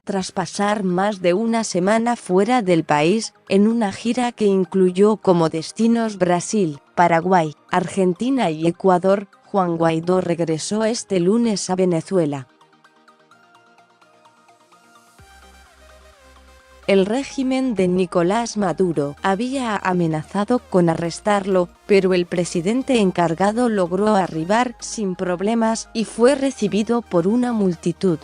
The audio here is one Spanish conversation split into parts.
tras pasar más de una semana fuera del país, en una gira que incluyó como destinos Brasil, Paraguay, Argentina y Ecuador. Juan Guaidó regresó este lunes a Venezuela. El régimen de Nicolás Maduro había amenazado con arrestarlo, pero el presidente encargado logró arribar sin problemas y fue recibido por una multitud.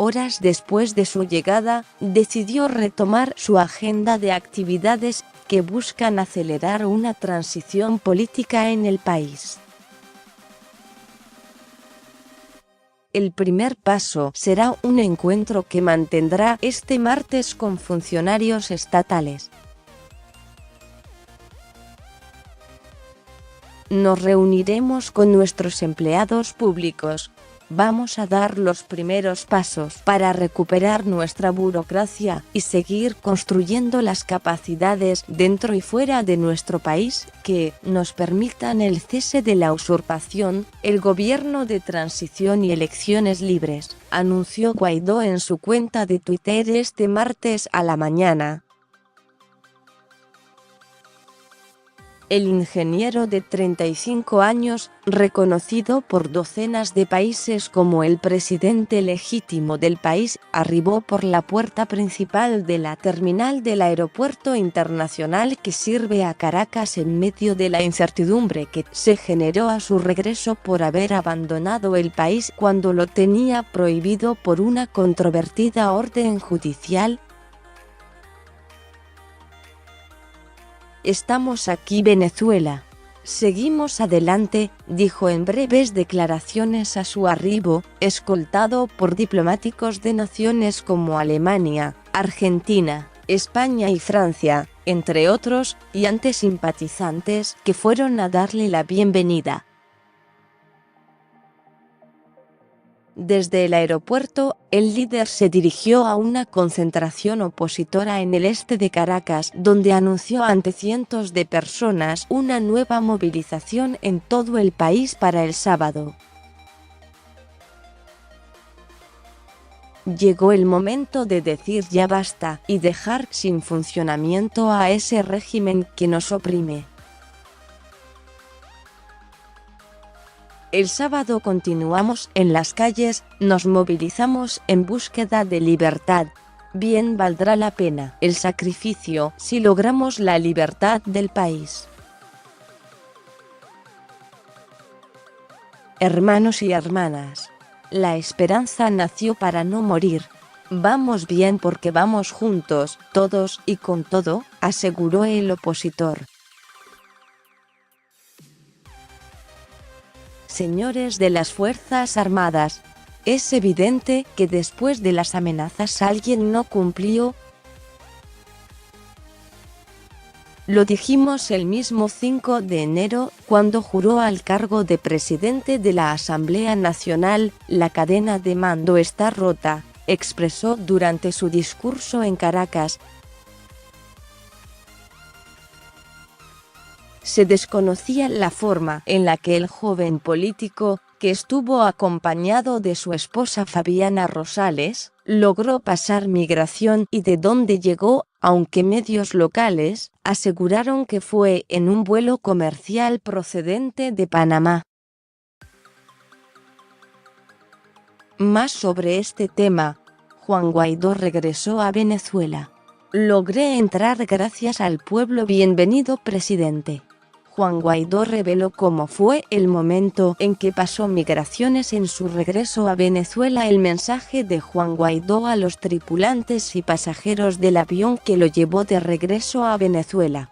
Horas después de su llegada, decidió retomar su agenda de actividades que buscan acelerar una transición política en el país. El primer paso será un encuentro que mantendrá este martes con funcionarios estatales. Nos reuniremos con nuestros empleados públicos. Vamos a dar los primeros pasos para recuperar nuestra burocracia y seguir construyendo las capacidades dentro y fuera de nuestro país que nos permitan el cese de la usurpación, el gobierno de transición y elecciones libres, anunció Guaidó en su cuenta de Twitter este martes a la mañana. El ingeniero de 35 años, reconocido por docenas de países como el presidente legítimo del país, arribó por la puerta principal de la terminal del aeropuerto internacional que sirve a Caracas en medio de la incertidumbre que se generó a su regreso por haber abandonado el país cuando lo tenía prohibido por una controvertida orden judicial. Estamos aquí, Venezuela. Seguimos adelante, dijo en breves declaraciones a su arribo, escoltado por diplomáticos de naciones como Alemania, Argentina, España y Francia, entre otros, y ante simpatizantes que fueron a darle la bienvenida. Desde el aeropuerto, el líder se dirigió a una concentración opositora en el este de Caracas, donde anunció ante cientos de personas una nueva movilización en todo el país para el sábado. Llegó el momento de decir ya basta y dejar sin funcionamiento a ese régimen que nos oprime. El sábado continuamos en las calles, nos movilizamos en búsqueda de libertad. Bien valdrá la pena el sacrificio si logramos la libertad del país. Hermanos y hermanas, la esperanza nació para no morir. Vamos bien porque vamos juntos, todos y con todo, aseguró el opositor. Señores de las Fuerzas Armadas, es evidente que después de las amenazas alguien no cumplió. Lo dijimos el mismo 5 de enero, cuando juró al cargo de presidente de la Asamblea Nacional. La cadena de mando está rota, expresó durante su discurso en Caracas. Se desconocía la forma en la que el joven político, que estuvo acompañado de su esposa Fabiana Rosales, logró pasar migración y de dónde llegó, aunque medios locales aseguraron que fue en un vuelo comercial procedente de Panamá. Más sobre este tema. Juan Guaidó regresó a Venezuela. Logré entrar gracias al pueblo. Bienvenido, presidente. Juan Guaidó reveló cómo fue el momento en que pasó migraciones en su regreso a Venezuela. El mensaje de Juan Guaidó a los tripulantes y pasajeros del avión que lo llevó de regreso a Venezuela.